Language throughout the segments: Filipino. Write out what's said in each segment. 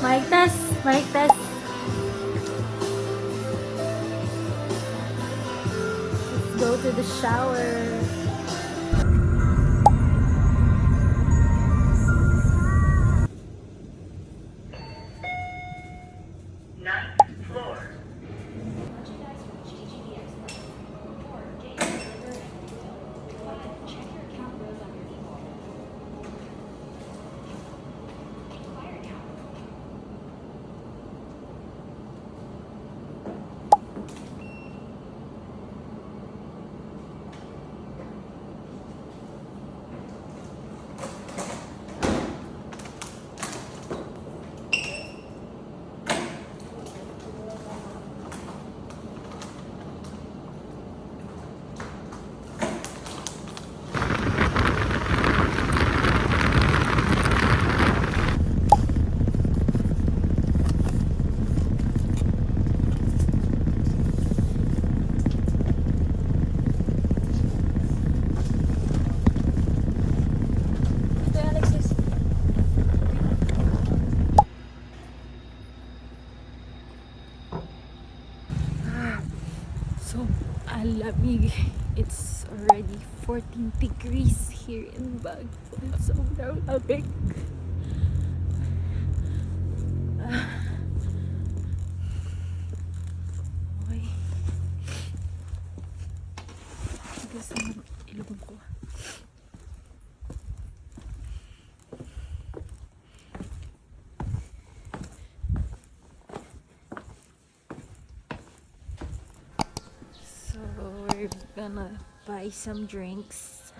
Mic test. Mic test. Let's go to the shower. So, alamig. It's already 14 degrees here in Baguio. Sobrang lamig. Okay. Gusto mo ilubog ko. So, we're gonna buy some drinks.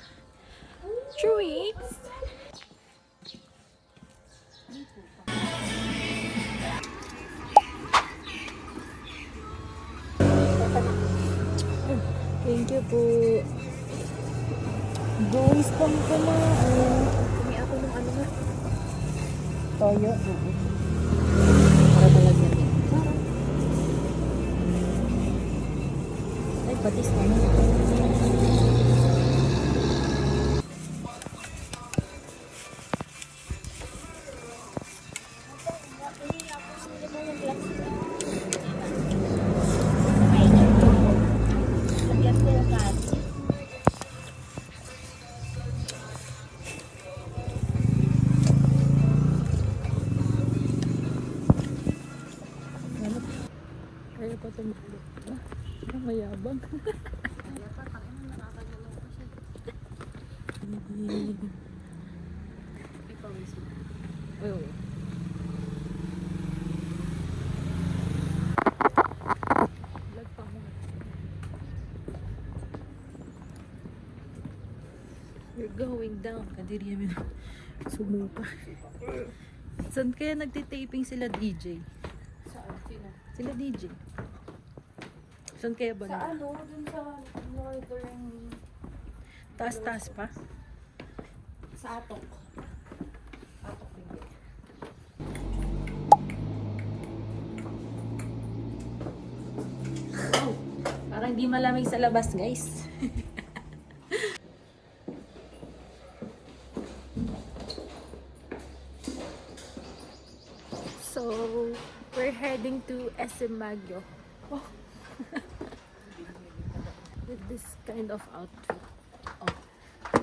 Drinks! Thank you po. Guys, pang kumain. Kami ako ng ano nga. Toyo. Para talaga yan. Ay, batis na mo. Kaya pa tumalo. Mayabang. Oh. We're going down. Kadiri namin sumupa. Saan kaya nagtitaping sila DJ? Saan? Sino? Sila DJ. Saan kaya ba? Sa ano? Dun sa northern... Taas-taas pa? Sa Atok. Atok din. Oh, parang di malamig sa labas, guys. So, we're heading to SM Baguio. Oh. With this kind of outfit. Oh,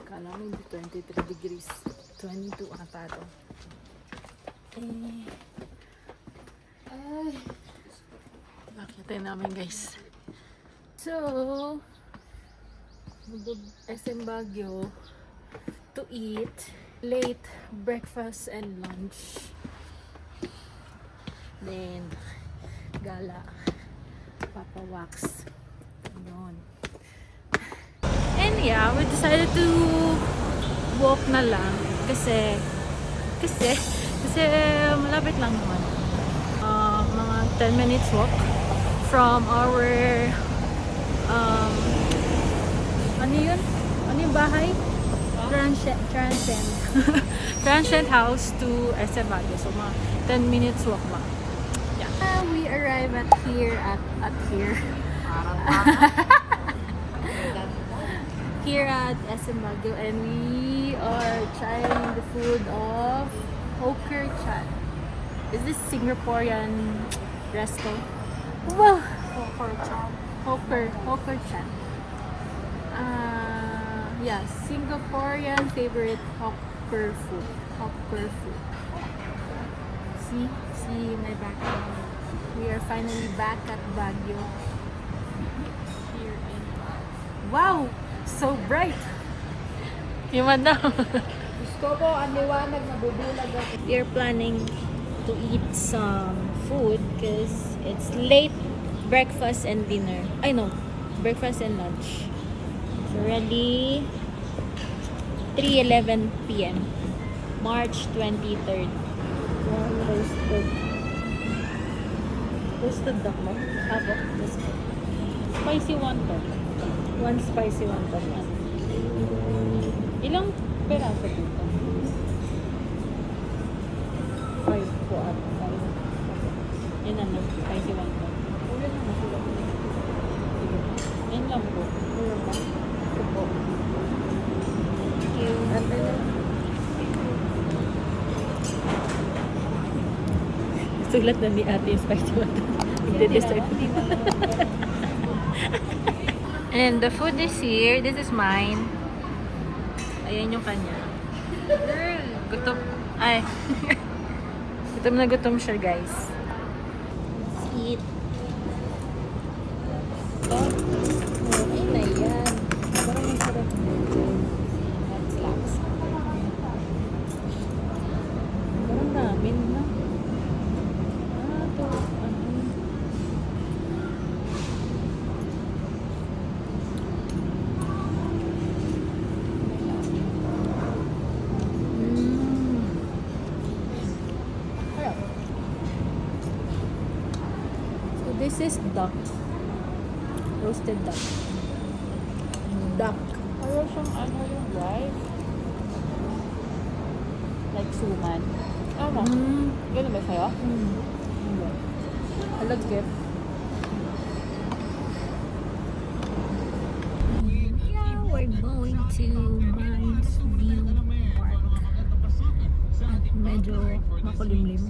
kala mo hindi 23 degrees. 22 ata to. Ay. Bakit namin, guys. So, SM Baguio to eat late breakfast and lunch. Then, gala, Papa Wax. Yun. And yeah, we decided to walk na lang kasi malapit lang naman. Mga 10 minutes walk from our ano yun? Ano yung bahay? Transcend. Transcend house to SM Baguio. So, mga 10 minutes walk lang. Yeah. We arrive at here. Here at SM Baguio, and we are trying the food of Poker Chat. Is this Singaporean resto? Wow! Hawker Chan. Yeah, Singaporean favorite hawker food. See my background. We are finally back at Baguio. Here in wow! So bright! Yung daw. Gusto ko, ang liwanag, nabubulag ako. We're planning to eat some food because it's late breakfast and dinner. I know, breakfast and lunch. It's already 3:11 p.m. March 23rd. Roasted duck mo? Apo, roasted. Spicy wonton. One spicy wonton lang. Ilang peraso dito? 5 po at 5. Yan ano, spicy wonton. Ulan na masulat. Yan lang po. Ulan ba? Supo. Thank you. Ate na. Sulat na ni ate yung spicy wonton. Hindi-dessert. And the food is here. This is mine. Ayan yung kanya. Girl, gutom. Ay. gutom siya, guys. Let's eat. Okay na yan. Parang masarap na. Let's lax. Parang namin na. Ito. Ano? This is duck. Roasted duck. Duck. Ayaw siyang ano yung rice. Like suman. Ano? Ganun ba sa'yo? Alagkip. Yeah, we're going to Mines View Park. At medyo makulimlim.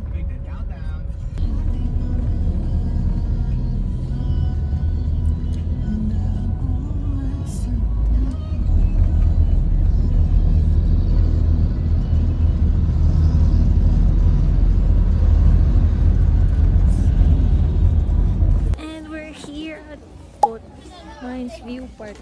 And we're here at Mines View Park.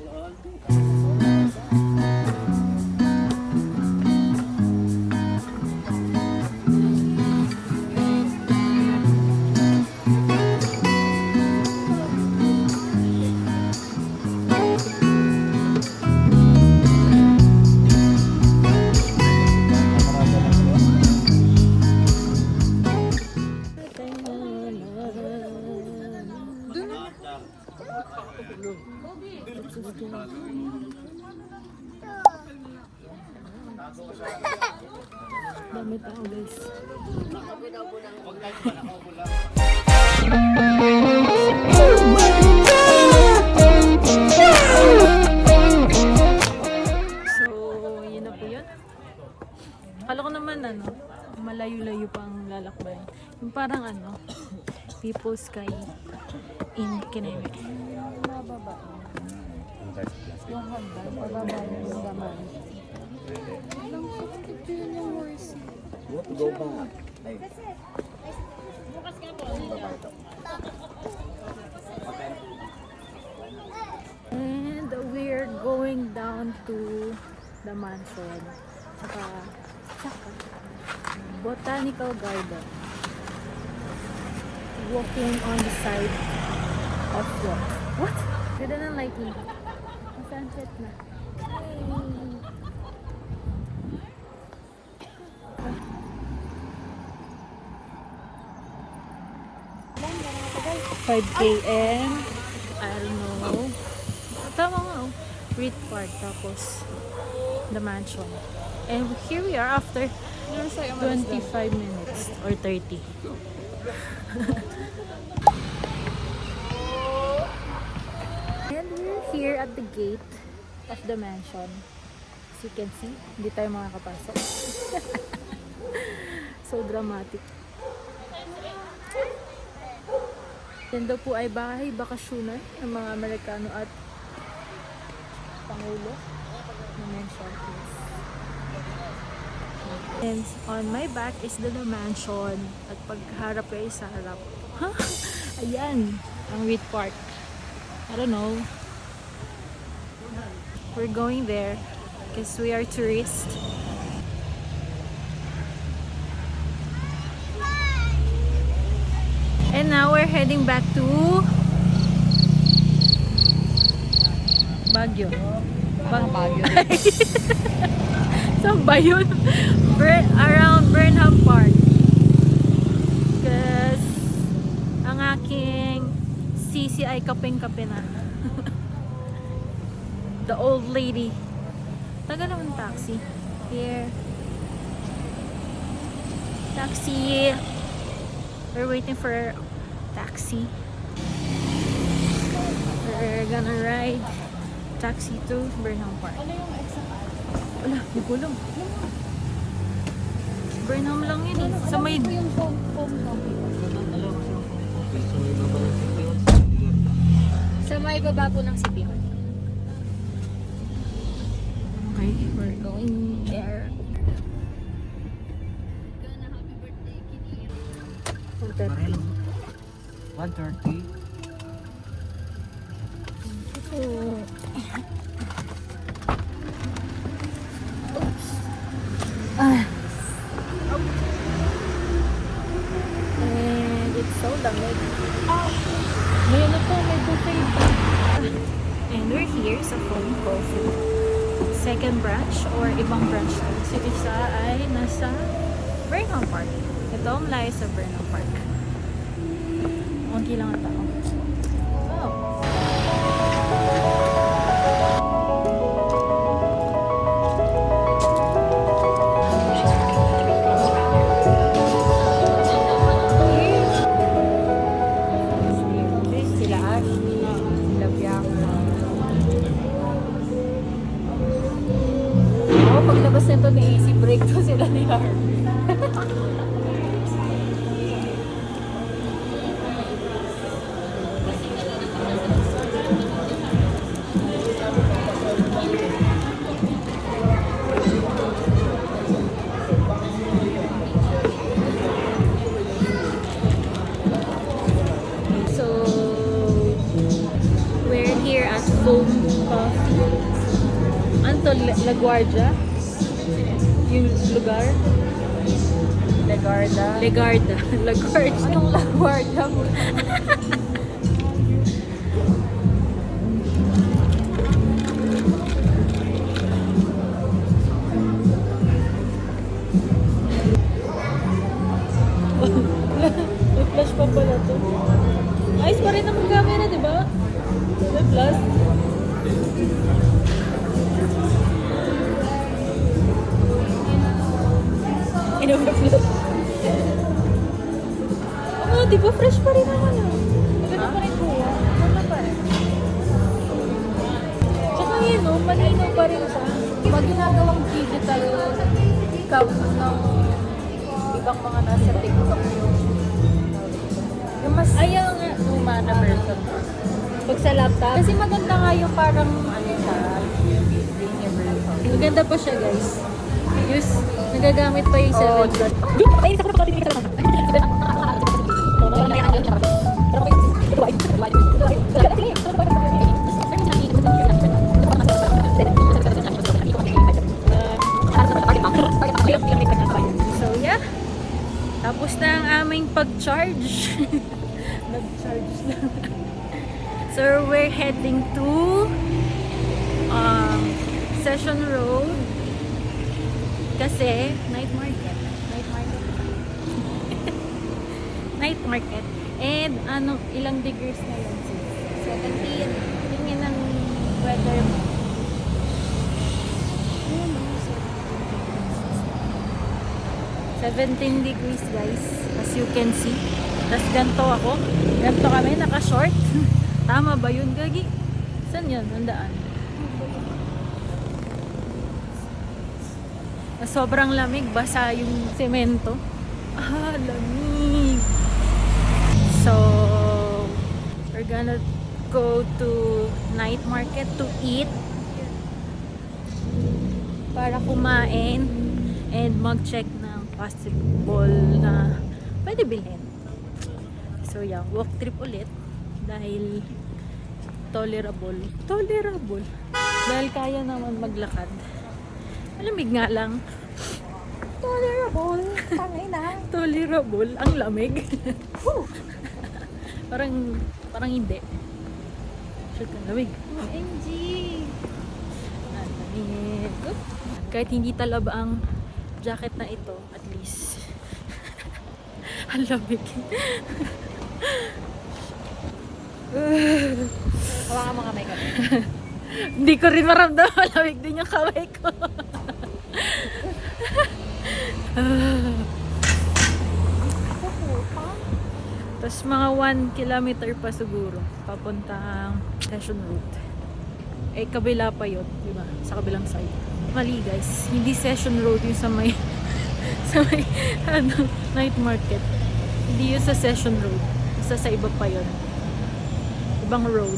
Dami tao, guys. So, yun na po yun. Akala ko naman malayo-layo pa ang lalakbay. Yung parang People's Sky in Kineme. Mababa. Yung hagdan, pababa yung gaman. Alam ko kung ito yun yung horse. And we're going down to the mansion. Saka Botanical Garden. Walking on the side of what? Ganda ng lighting. Sunset na. Yay! 5 a.m. I don't know. Tama nga, Reed Park, tapos the mansion. And here we are after 25 minutes or 30. And we're here at the gate of the mansion. As you can see, hindi tayo makakapasok. So dramatic. Yan daw po ay bahay bakasyonan ng mga Amerikano at Pangulo. Na-mention please. And on my back is the mansion. At pagharap kayo sa harap. Ha? Ayan. Ang Wheat Park. I don't know. We're going there because we are tourists. And now we're heading back to Baguio. Baguio. Saan ba yun? Around Burnham Park. Because ang aking sisi ay kapeng-kape na. The old lady. Taga naman taxi. Here. Taxi. We're waiting for taxi. We're gonna ride taxi to Burnham Park. Ano yung exact address? Wala, hindi ko alam. Burnham lang yun eh. Sa may... Ano yung phone copy? Sa may baba po ng City Hall. Okay, we're going there. 1:30. And it's so lamig. May ano to, may buffet pa. And we're here sa Foam Coffee. Second branch or ibang branch to. Si isa ay nasa Burnham Park. Ito ang layo sa Burnham Park. Konti lang ang tao. Wow. Sila Ash, sila Bianca. Oo, paglabas nito ni AC, break to sila ni Harvey. So, we're here at Foam Coffee. Anto, LaGuardia? Yung lugar? Legarda. Legarda. LaGuardia. Anong LaGuardia mo? May flash pa pala to. Ayos pa rin ang camera, di ba? May flash. Ino-flash. Oo, di ba? Fresh pa rin naman ah. Maganda pa rin po yan. Maganda pa rin. Tsaka yun, no? Malinaw pa rin siya. Pag ginagawang digital cam ng ibang mga nasa TikTok yung mas Ayaw nga. luma na version. Pag sa laptop. Kasi maganda nga yung parang ano siya, linear version. Maganda pa siya, guys. Use, nagagamit pa yung 7. So, yeah. Tapos na ang aming pag-charge. Nag-charge lang. So, we're heading to Session Road. Kasi, night market. Night market. And, ilang degrees na lang siya? 17. Tingin ang weather mo. 17 degrees, guys. As you can see. Tapos ganito ako. Ganito kami, naka-short. Tama ba yun, Gagi? Saan yun? Nandaan. Sobrang lamig, basa yung semento. Ah, lamig. So, We're gonna go to night market to eat para kumain and mag-check ng possible na pwede bilhin. So yeah, walk trip ulit dahil tolerable dahil kaya naman maglakad. Malamig nga lang. Tolerable. Tangay na. Tolerable ang lamig. parang hindi. Shit, ang lamig. OMG. Ang lamig. Oop. Kahit hindi talaba ang jacket na ito, at least ang lamig. Hawakan mo kamay ka. Hindi ko rin maramdaman, malamig din yung kamay ko. Tapos mga 1 kilometer pa siguro papuntang Session Road. Eh kabila pa yun, diba? Sa kabilang side. Mali guys, hindi Session Road yung sa may night market. Hindi yun sa Session Road. Sa iba pa yun. Ibang road.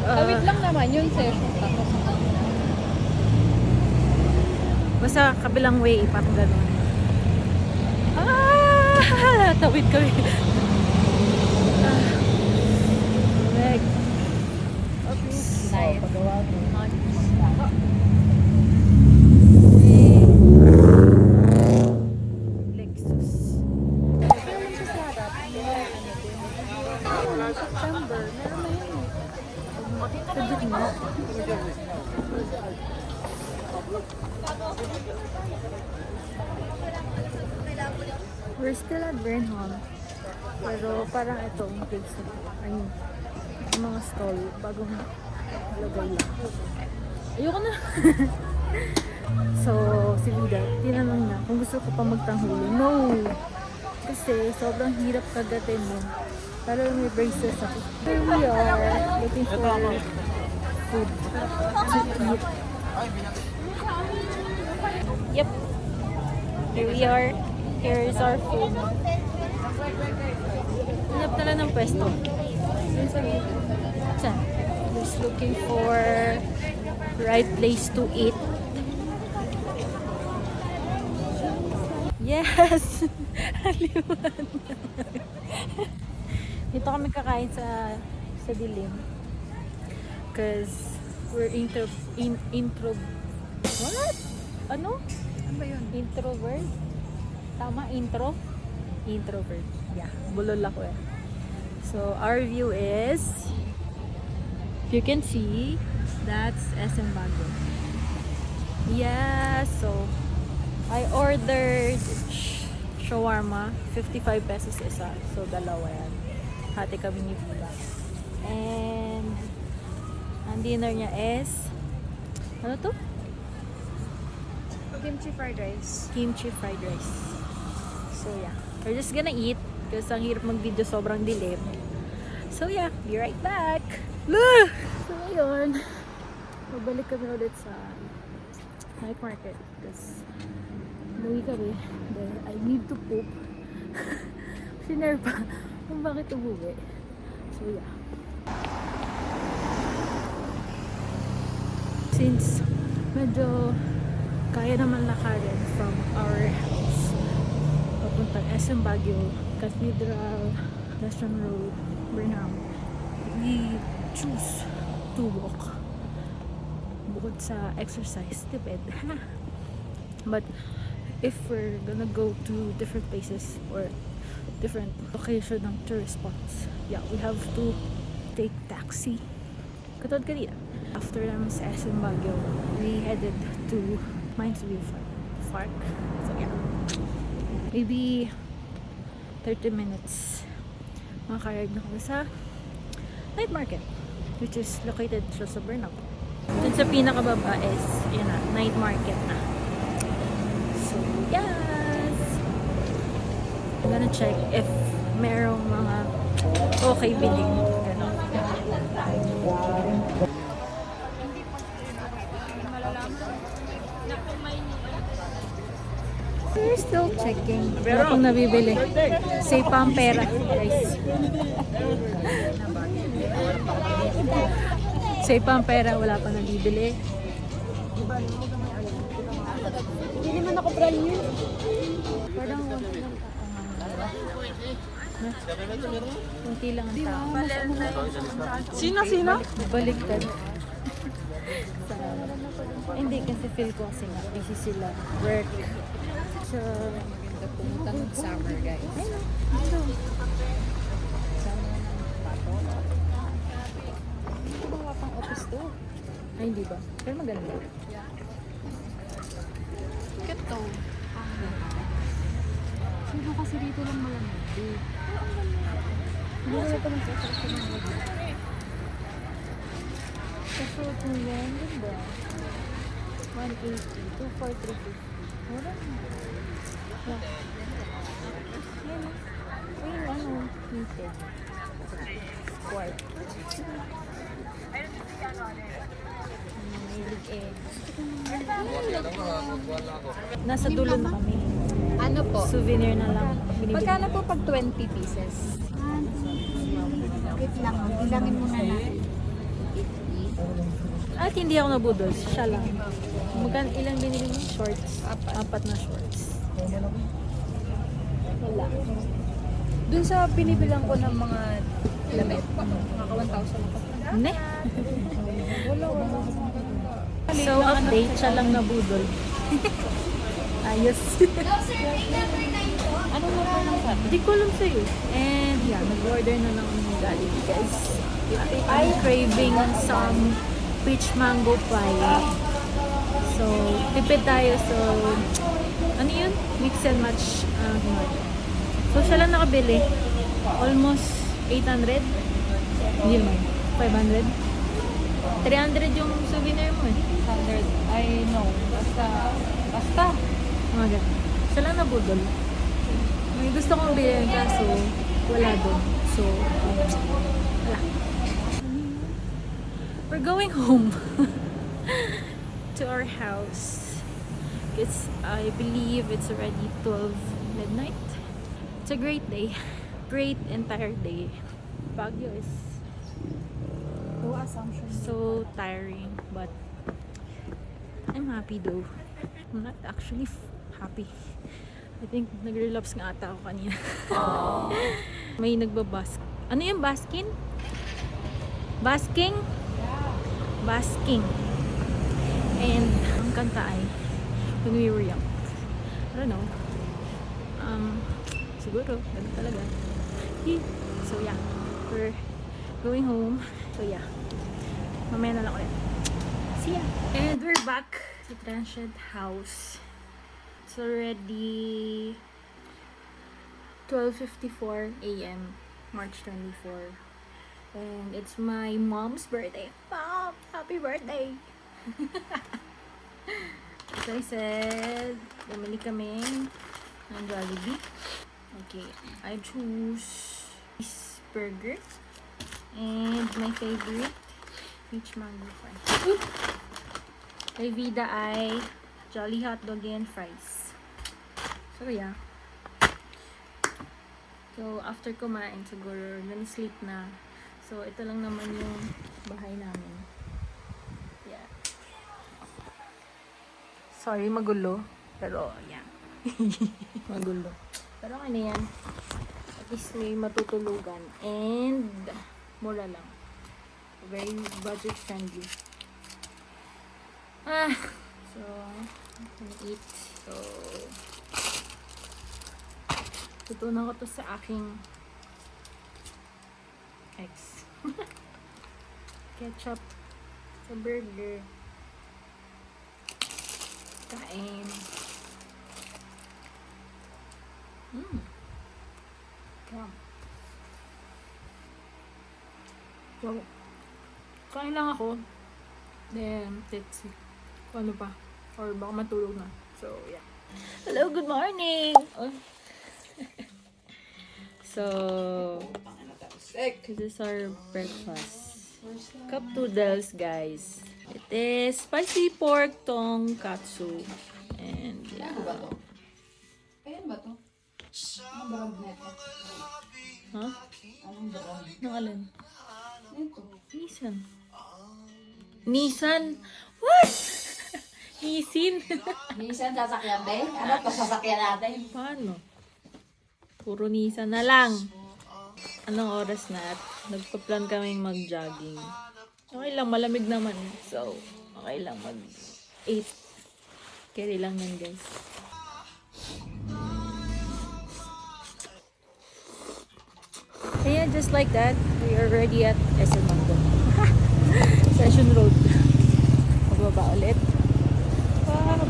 Tawid lang naman yun, session. Tapos, Basta kabilang way, parang gano'n. Tawid kami. Leg. Oops. nice. Lexus. September. Meron na yun eh. Sa gitna. We're still at Burnham. Pero parang ito yung place na ito. Yung mga stall. Bagong lagay lang. Ayoko na. So, si Vida, tinanong na kung gusto ko pa magtanghuli. No! Kasi sobrang hirap kagatin mo. Lalo may braces ako. Here we are, looking for food to eat. Yep. Here we are. Here is our food. Hanap tala ng pwesto. Saan? Just looking for right place to eat. Yes! Haliwan. Dito kami kakain sa dilim. Cause we're what? Ano? Ano ba yun? Introvert? Tama? Introvert. Yeah. Bulol ako eh. So, our view is, if you can see, that's SM Baguio. Yeah, so, I ordered shawarma, 55 pesos isa. So, dalawa yan. Hati kami ni Vida. And, ang dinner niya is, ano to? Kimchi fried rice. Kimchi fried rice. So, yeah. We're just gonna eat kasi ang hirap mag-video, sobrang dilim. So, yeah. Be right back. So, ayun. Babalik kami ulit sa night market kasi umuwi kami dahil I need to poop. Sinare pa kung bakit umuwi. So, yeah. Since medyo kaya naman lakarin from our house papuntang SM Baguio, Cathedral, Session Road, Burnham, we choose to walk bukod sa exercise, tipid. But if we're gonna go to different places or different location ng tourist spots, yeah, we have to take taxi. Katulad kanina, after namin sa SM Baguio, we headed to Mines View Park. So yeah, maybe 30 minutes makakarive na kami sa night market, which is located sa Burnham. Dun sa pinakababa is, yun na, night market na. So yes, I'm gonna check if merong mga okay biling. Ganon. We're still checking. Wala pang nabibili. Save pa ang pera, guys. Save pa ang pera, wala pang nabibili. Hindi naman ako brand new. Parang konti lang konti lang ang tao. Sino? Baliktad. Hindi kasi feel ko kasi nga busy sila. Work. So, Maganda pumunta ng summer, guys. ito. Ito ba pang office to? Ay, hindi ba? Pero maganda. Ito. Sino kasi dito lang malamig? Hindi ko pa nagsasabi sa mga gabi. Kaso ito yan, ganda. 180, 24350. Wala na. Yeah. Yan. Ayun, ano, heated. Quart. Mahilig eh. Nasa dulo na kami. Ano po? Souvenir na lang. Binibili. Magkano po pag 20 pieces? Wait lang, bilangin muna natin. At hindi ako nabudol. Siya lang. Ilang binili mo? Shorts. Apat na shorts. Wala. Dun sa binibilang ko ng mga damit, mga 1,000 pa. Ne? Wala. So, update. Siya lang nabudol. Ayos. Ano mo pa lang sabi? Hindi ko alam sa'yo. And yeah, nag-order na lang ng Jollibee, guys. I'm craving some peach mango pie. So, tipid tayo. So, ano yun? Mix and match. So, siya lang nakabili. Almost 800. Hindi naman. 500. 300 yung souvenir mo eh. 100. I know. Basta. Mga ganun. Siya lang nabudol. May gusto kong bilhin kaso wala doon. So, wala. We're going home to our house. I believe it's already 12 midnight. It's a great day. Great entire day. Baguio is so tiring, but I'm happy though. I'm not actually happy. I think nag-relapse nga ata ako kanina. May nagbabask. Ano yung baskin? Basking? Basking. And ang kanta ay when we were young. I don't know. Siguro, ganun talaga. So yeah, we're going home. So yeah, mamaya na lang ulit. See ya! And we're back sa Transient House. It's already 12:54 a.m. March 24. And it's my mom's birthday. Mom! Happy birthday! As I said, bumili kami ng Jollibee. Okay, I choose this burger. And my favorite, peach mango fries. Kay Vida ay Jolly Hotdog and fries. So yeah. So after kumain, siguro sleep na. So ito lang naman yung bahay namin. Yeah. Sorry, magulo. Pero yeah. Magulo. Pero ano yan? At least may matutulugan. And mura lang. Very budget friendly. So I'm gonna eat. So tutunan ko to sa aking ex. Ketchup sa burger. Kain. Wow. So, kain lang ako. Then, let's see. Kung ano pa. Or baka matulog na. So, yeah. Hello, good morning! Oh. So, this is our breakfast. Cup noodles, guys. It is spicy pork tonkatsu. And, yeah. Ha? Nang alin? Nissan. Nissan? What? Nissin? Minsan sasakyan ba eh? Ano pa sasakyan natin? Paano? Puro Nissan na lang. Anong oras na? At nagpa-plan kaming mag-jogging. Okay lang, malamig naman. So, okay lang mag-8. Carry lang yan, guys. And yeah, just like that, we are already at SM Mango. Session Road. Pababa ulit.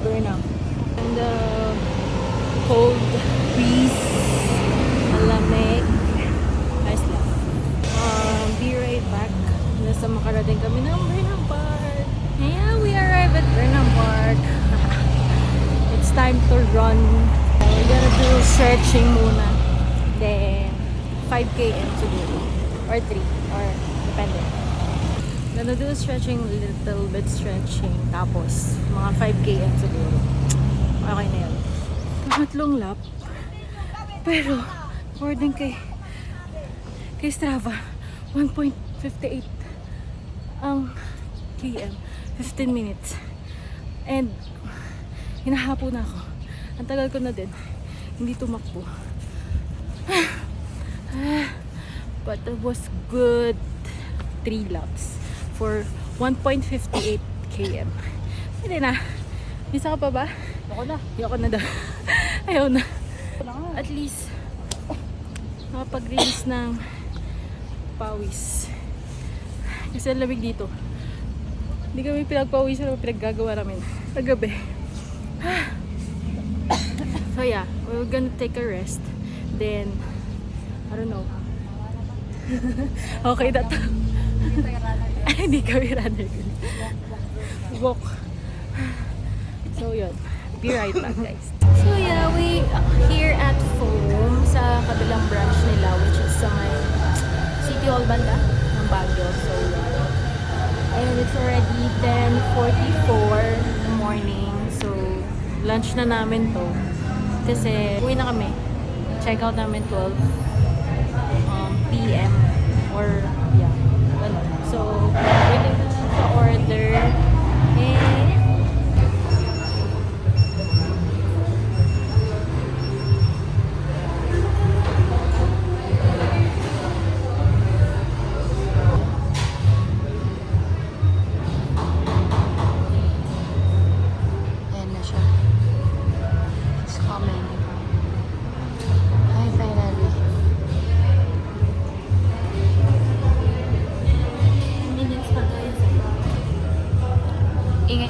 Burn out. And the cold breeze. Malamig. Nice lang. Be right back. Nasa makarating kami ng Burnham Park. Yeah, we arrived at Burnham Park. It's time to run. We're gonna do stretching muna. Then, 5 km siguro. Or 3. Or, depende. Gonna do stretching, little bit stretching. Tapos, mga 5 km siguro. Okay na yun. Tatlong lap. Pero, according kay Strava, 1.58 ang km. 15 minutes. And, hinahapo na ako. Ang tagal ko na din. Hindi tumakbo. But it was good 3 laps for 1.58 km. Hindi na. Misa ka pa ba? Ayoko na daw. Ayaw na. At least, nakapag-release ng pawis. Kasi ang lamig dito. Hindi kami pinagpawisan o pinaggagawa namin. Paggabi. So yeah, we're gonna take a rest. Then, I don't know. Okay na to. Hindi kami runner. Walk. So yun. Be right back, guys. So yeah, we here at Foam sa kabilang branch nila, which is sa may City Hall banda ng Baguio. So and it's already 10:44 in the morning. So lunch na namin to. Kasi uwi na kami. Check out namin 12 PM or yeah. Ganun. So waiting na lang sa order.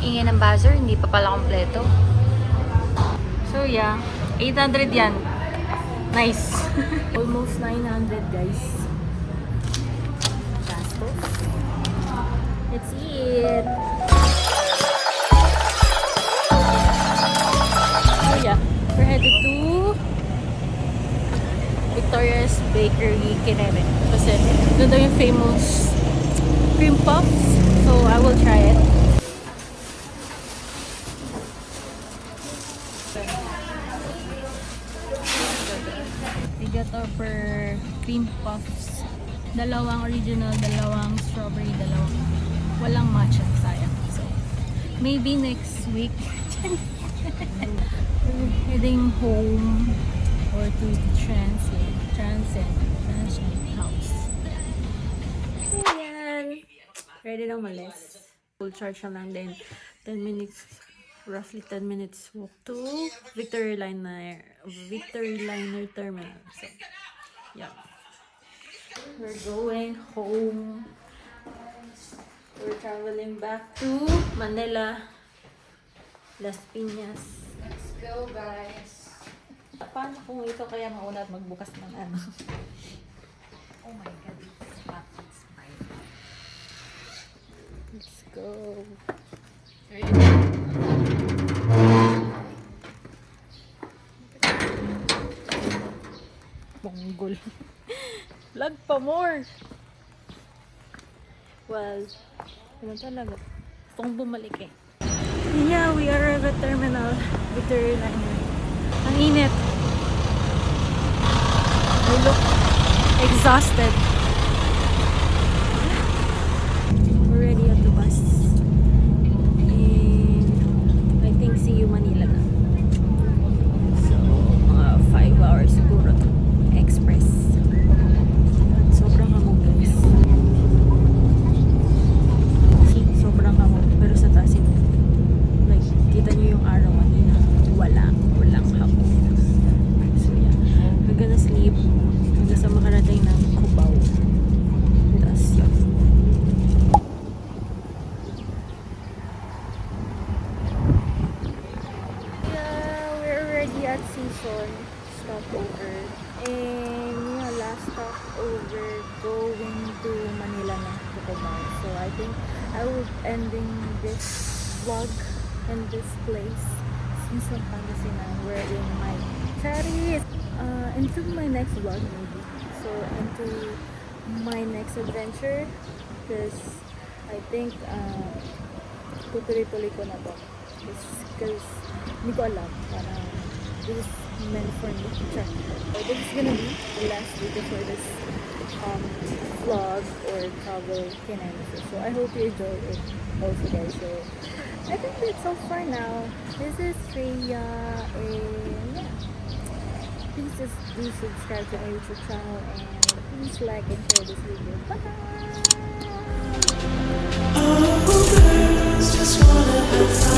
Ingay ng buzzer, hindi pa pala kompleto. So yeah, 800 yan. Nice. Almost 900, guys. Gastos. Let's eat. So yeah, we're headed to Victoria's Bakery, Kineme. Kasi doon daw yung famous cream puffs. So I will try it. We got our cream puffs. Dalawang original, dalawang strawberry, dalawang walang matcha. Sayang. So, maybe next week. We're heading home or to Transcend House. So, yan. Ready na umalis. Full charge na lang din. 10 minutes. Roughly 10 minutes walk to Victory Liner Terminal. So, yeah. We're going home. We're traveling back to Manila, Las Piñas. Let's go, guys. Paano kung ito kaya mauna at magbukas ng ano? Oh my God, it's hot. It's fine. Let's go. Bonggol. Vlog pa more. Well, naman talaga. Gusto kong bumalik eh. Yeah, we are at terminal. Victory Liner. Ang init. look exhausted. Already at the bus. And I think see you Manila na. So, mga 5 hours siguro to. Express. At sobrang hamog guys. See, sobrang hamog. Pero sa taas ito. Like, kita nyo yung araw kanina. Walang hamog. So yeah, we're gonna sleep hanggang sa makarating ng Cubao. Tapos yun. Yeah, we're already at Season stopover. And yeah, last stopover going to Manila na, to Cubao. So I think I will ending this vlog in this place. Season Pangasinan, wearing my cherries. Into my next vlog maybe. So into my next adventure. Because I think tutuloy-tuloy ko na to. Because hindi ko alam. Parang this is meant for me. Sure. So this is gonna be the last video for this vlog or travel kinemics. So I hope you enjoyed it also guys. So I think that's all for now. This is Rhea and yeah. Please just do subscribe to my YouTube channel and please like and share this video. Bye! All girls just wanna have fun.